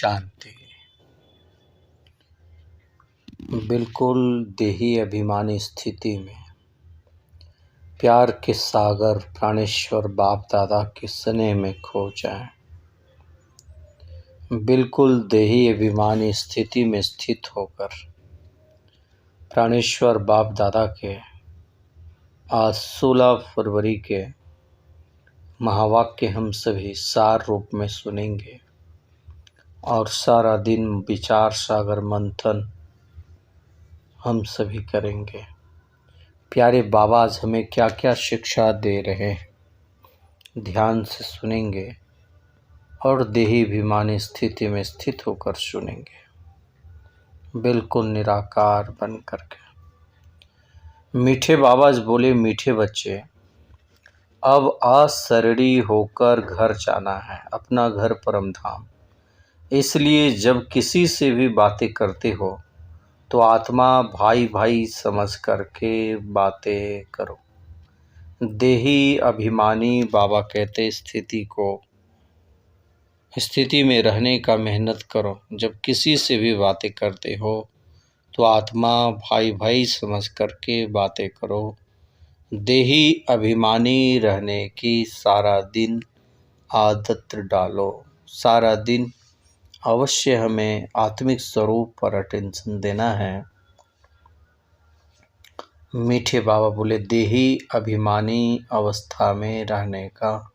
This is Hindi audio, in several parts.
शांति। बिल्कुल देही अभिमानी स्थिति में प्यार के सागर प्राणेश्वर बाप दादा के स्नेह में खो जाएं। बिल्कुल देही अभिमानी स्थिति में स्थित होकर प्राणेश्वर बाप दादा के आज 16 फरवरी के महावाक्य हम सभी सार रूप में सुनेंगे और सारा दिन विचार सागर मंथन हम सभी करेंगे। प्यारे बाबा आज हमें क्या क्या शिक्षा दे रहे हैं, ध्यान से सुनेंगे और देही अभिमानी स्थिति में स्थित होकर सुनेंगे, बिल्कुल निराकार बन करके। मीठे बाबा आज बोले, मीठे बच्चे अब असरड़ी होकर घर जाना है, अपना घर परम धाम। इसलिए जब किसी से भी बातें करते हो तो आत्मा भाई भाई समझ करके बातें करो। देही अभिमानी बाबा कहते स्थिति में रहने का मेहनत करो। जब किसी से भी बातें करते हो तो आत्मा भाई भाई समझ करके बातें करो। देही अभिमानी रहने की सारा दिन आदत डालो। सारा दिन अवश्य हमें आत्मिक स्वरूप पर अटेंशन देना है। मीठे बाबा बोले, देही अभिमानी अवस्था में रहने का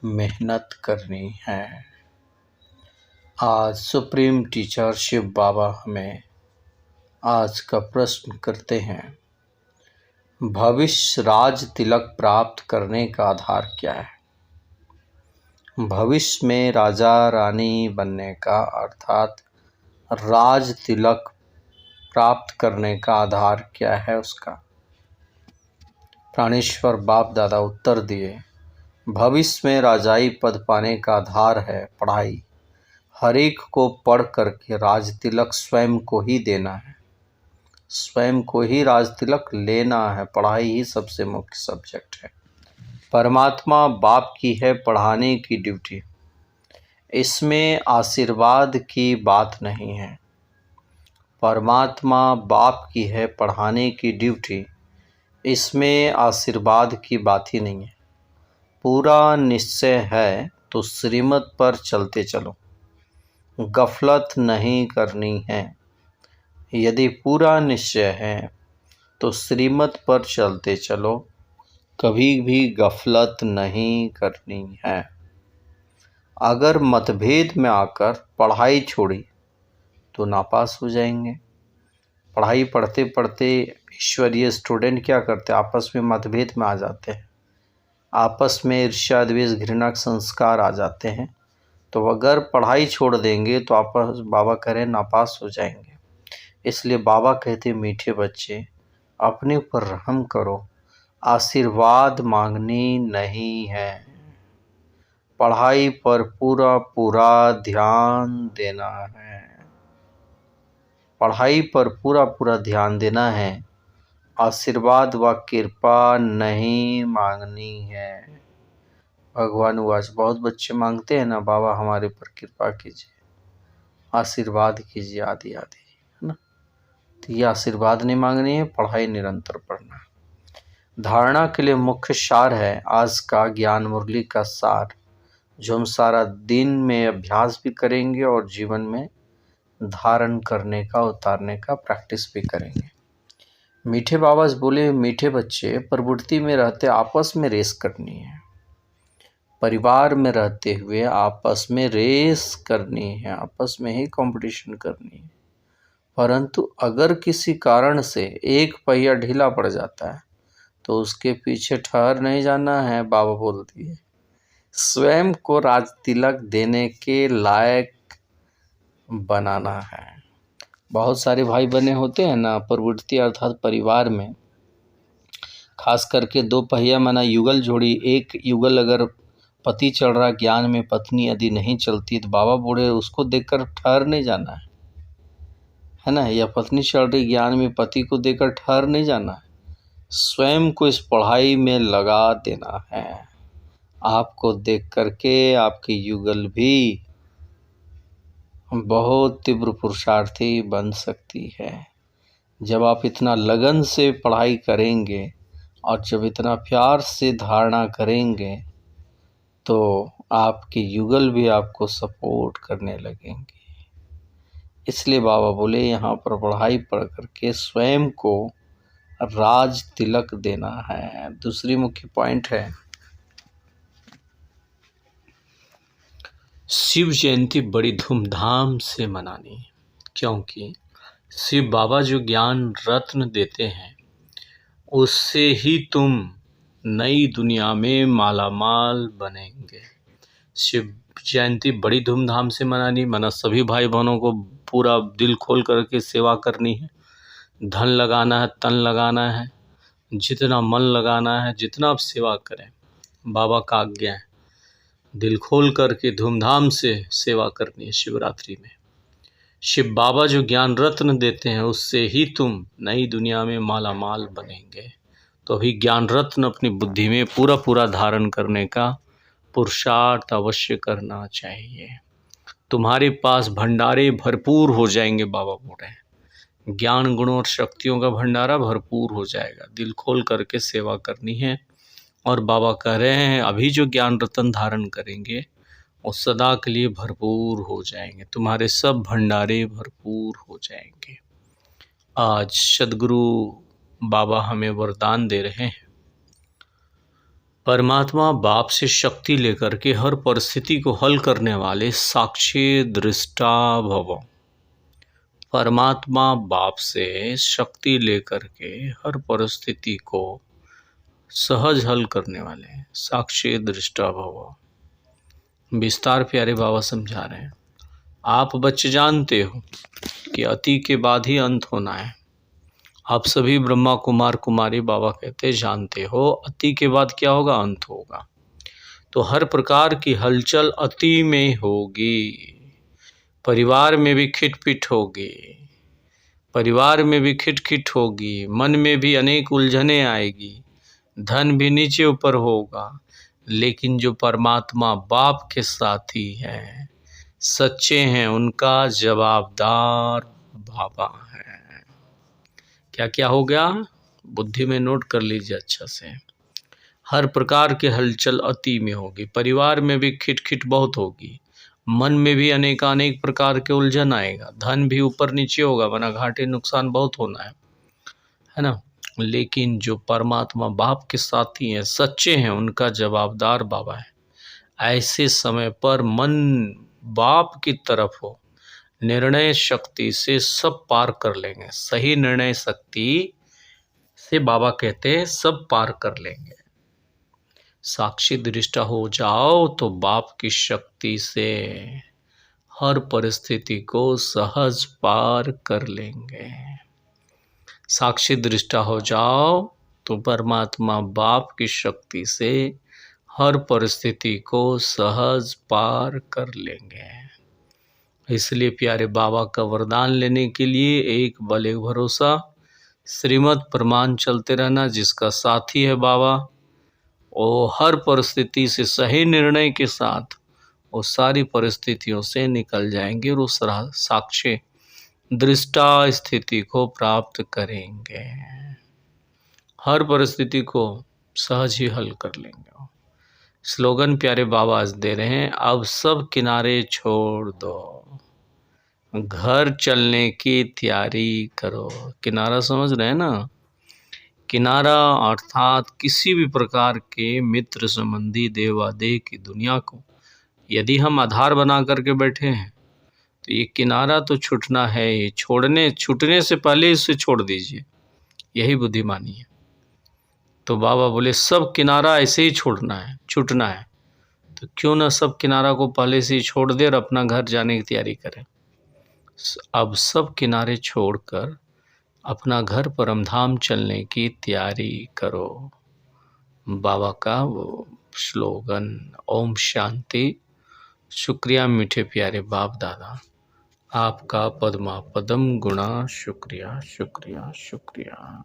मेहनत करनी है। आज सुप्रीम टीचर शिव बाबा हमें आज का प्रश्न करते हैं, भविष्य राज तिलक प्राप्त करने का आधार क्या है? भविष्य में राजा रानी बनने का अर्थात राज तिलक प्राप्त करने का आधार क्या है उसका? प्राणेश्वर बाप दादा उत्तर दिए, भविष्य में राजाई पद पाने का आधार है पढ़ाई। हर एक को पढ़ करके राज तिलक स्वयं को ही देना है, स्वयं को ही राज तिलक लेना है। पढ़ाई ही सबसे मुख्य सब्जेक्ट है। परमात्मा बाप की है पढ़ाने की ड्यूटी, इसमें आशीर्वाद की बात नहीं है। परमात्मा बाप की है पढ़ाने की ड्यूटी, इसमें आशीर्वाद की बात ही नहीं है। पूरा निश्चय है तो श्रीमत पर चलते चलो, गफलत नहीं करनी है। यदि पूरा निश्चय है तो श्रीमत पर चलते चलो, कभी भी गफलत नहीं करनी है। अगर मतभेद में आकर पढ़ाई छोड़ी तो नापास हो जाएंगे। पढ़ाई पढ़ते पढ़ते ईश्वरीय स्टूडेंट क्या करते, आपस में मतभेद में आ जाते हैं, आपस में ईर्ष्या द्वेष घृणा संस्कार आ जाते हैं। तो अगर पढ़ाई छोड़ देंगे तो आपस बाबा करें नापास हो जाएंगे। इसलिए बाबा कहते, मीठे बच्चे अपने ऊपर रहम करो, आशीर्वाद मांगनी नहीं है। पढ़ाई पर पूरा पूरा ध्यान देना है। पढ़ाई पर पूरा पूरा ध्यान देना है। आशीर्वाद व कृपा नहीं मांगनी है। भगवान वाच बहुत बच्चे मांगते हैं ना, बाबा हमारे पर कृपा कीजिए, आशीर्वाद कीजिए आदि आदि, है ना। तो ये आशीर्वाद नहीं मांगनी है, पढ़ाई निरंतर पढ़ना है। धारणा के लिए मुख्य सार है आज का ज्ञान मुरली का सार, जो हम सारा दिन में अभ्यास भी करेंगे और जीवन में धारण करने का उतारने का प्रैक्टिस भी करेंगे। मीठे बाबा बोले, मीठे बच्चे प्रवृत्ति में रहते आपस में रेस करनी है। परिवार में रहते हुए आपस में रेस करनी है, आपस में ही कंपटीशन करनी है। परंतु अगर किसी कारण से एक पहिया ढीला पड़ जाता है तो उसके पीछे ठहर नहीं जाना है। बाबा बोलती है, स्वयं को राज तिलक देने के लायक बनाना है। बहुत सारे भाई बने होते हैं ना, प्रवृत्ति अर्थात परिवार में, खास करके दो पहिया माना युगल जोड़ी। एक युगल अगर पति चल रहा ज्ञान में, पत्नी यदि नहीं चलती तो बाबा बोले उसको देखकर ठहर नहीं जाना है ना। या पत्नी चल रही ज्ञान में, पति को देखकर ठहर नहीं जाना है। स्वयं को इस पढ़ाई में लगा देना है। आपको देख करके आपके युगल भी बहुत तीव्र पुरुषार्थी बन सकती है। जब आप इतना लगन से पढ़ाई करेंगे और जब इतना प्यार से धारणा करेंगे तो आपके युगल भी आपको सपोर्ट करने लगेंगे। इसलिए बाबा बोले यहाँ पर पढ़ाई पढ़ करके स्वयं को राज तिलक देना है। दूसरी मुख्य पॉइंट है शिव जयंती बड़ी धूमधाम से मनानी, क्योंकि शिव बाबा जो ज्ञान रत्न देते हैं उससे ही तुम नई दुनिया में मालामाल बनेंगे। शिव जयंती बड़ी धूमधाम से मनानी, माना सभी भाई बहनों को पूरा दिल खोल करके सेवा करनी है, धन लगाना है, तन लगाना है, जितना मन लगाना है, जितना आप सेवा करें, बाबा का आज्ञा है, दिल खोल करके धूमधाम से सेवा करनी है। शिवरात्रि में शिव बाबा जो ज्ञान रत्न देते हैं उससे ही तुम नई दुनिया में माला माल बनेंगे। तो अभी ज्ञान रत्न अपनी बुद्धि में पूरा पूरा धारण करने का पुरुषार्थ अवश्य करना चाहिए। तुम्हारे पास भंडारे भरपूर हो जाएंगे। बाबा बोल रहे हैं ज्ञान गुणों और शक्तियों का भंडारा भरपूर हो जाएगा। दिल खोल करके सेवा करनी है। और बाबा कह रहे हैं अभी जो ज्ञान रत्न धारण करेंगे वो सदा के लिए भरपूर हो जाएंगे, तुम्हारे सब भंडारे भरपूर हो जाएंगे। आज सद्गुरु बाबा हमें वरदान दे रहे हैं, परमात्मा बाप से शक्ति लेकर के हर परिस्थिति को हल करने वाले साक्षी दृष्टा भव। परमात्मा बाप से शक्ति लेकर के हर परिस्थिति को सहज हल करने वाले साक्षी दृष्टा भव। विस्तार प्यारे बाबा समझा रहे हैं। आप बच्चे जानते हो कि अति के बाद ही अंत होना है। आप सभी ब्रह्मा कुमार कुमारी बाबा कहते जानते हो अति के बाद क्या होगा, अंत होगा। तो हर प्रकार की हलचल अति में होगी। परिवार में भी खिटपिट होगी, परिवार में भी खिटखिट होगी, मन में भी अनेक उलझने आएगी, धन भी नीचे ऊपर होगा। लेकिन जो परमात्मा बाप के साथी हैं, सच्चे हैं, उनका जवाबदार बाबा है। क्या क्या हो गया, बुद्धि में नोट कर लीजिए अच्छा से। हर प्रकार के हलचल अति में होगी, परिवार में भी खिटखिट बहुत होगी, मन में भी अनेकानेक प्रकार के उलझन आएगा, धन भी ऊपर नीचे होगा, वरना घाटे नुकसान बहुत होना है ना। लेकिन जो परमात्मा बाप के साथी हैं, सच्चे हैं, उनका जवाबदार बाबा है। ऐसे समय पर मन बाप की तरफ हो, निर्णय शक्ति से सब पार कर लेंगे। सही निर्णय शक्ति से बाबा कहते हैं सब पार कर लेंगे। साक्षी दृष्टा हो जाओ तो बाप की शक्ति से हर परिस्थिति को सहज पार कर लेंगे। साक्षी दृष्टा हो जाओ तो परमात्मा बाप की शक्ति से हर परिस्थिति को सहज पार कर लेंगे। इसलिए प्यारे बाबा का वरदान लेने के लिए एक बल एक भरोसा, श्रीमद् प्रमाण चलते रहना। जिसका साथी है बाबा वो हर परिस्थिति से सही निर्णय के साथ वो सारी परिस्थितियों से निकल जाएंगे और उस साक्षी दृष्टा स्थिति को प्राप्त करेंगे। हर परिस्थिति को सहज ही हल कर लेंगे। स्लोगन प्यारे बाबा आज दे रहे हैं, अब सब किनारे छोड़ दो, घर चलने की तैयारी करो। किनारा समझ रहे हैं ना, किनारा अर्थात किसी भी प्रकार के मित्र संबंधी देवादेह की दुनिया को यदि हम आधार बना करके बैठे हैं तो ये किनारा तो छूटना है। ये छूटने से पहले इसे छोड़ दीजिए, यही बुद्धिमानी है। तो बाबा बोले सब किनारा ऐसे ही छोड़ना है, छूटना है। तो क्यों ना सब किनारा को पहले से ही छोड़ दे और अपना घर जाने की तैयारी करें। अब सब किनारे छोड़कर अपना घर परमधाम चलने की तैयारी करो। बाबा का वो स्लोगन। ओम शांति। शुक्रिया मीठे प्यारे बाप दादा, आपका पद्मा पदम गुणा शुक्रिया शुक्रिया शुक्रिया।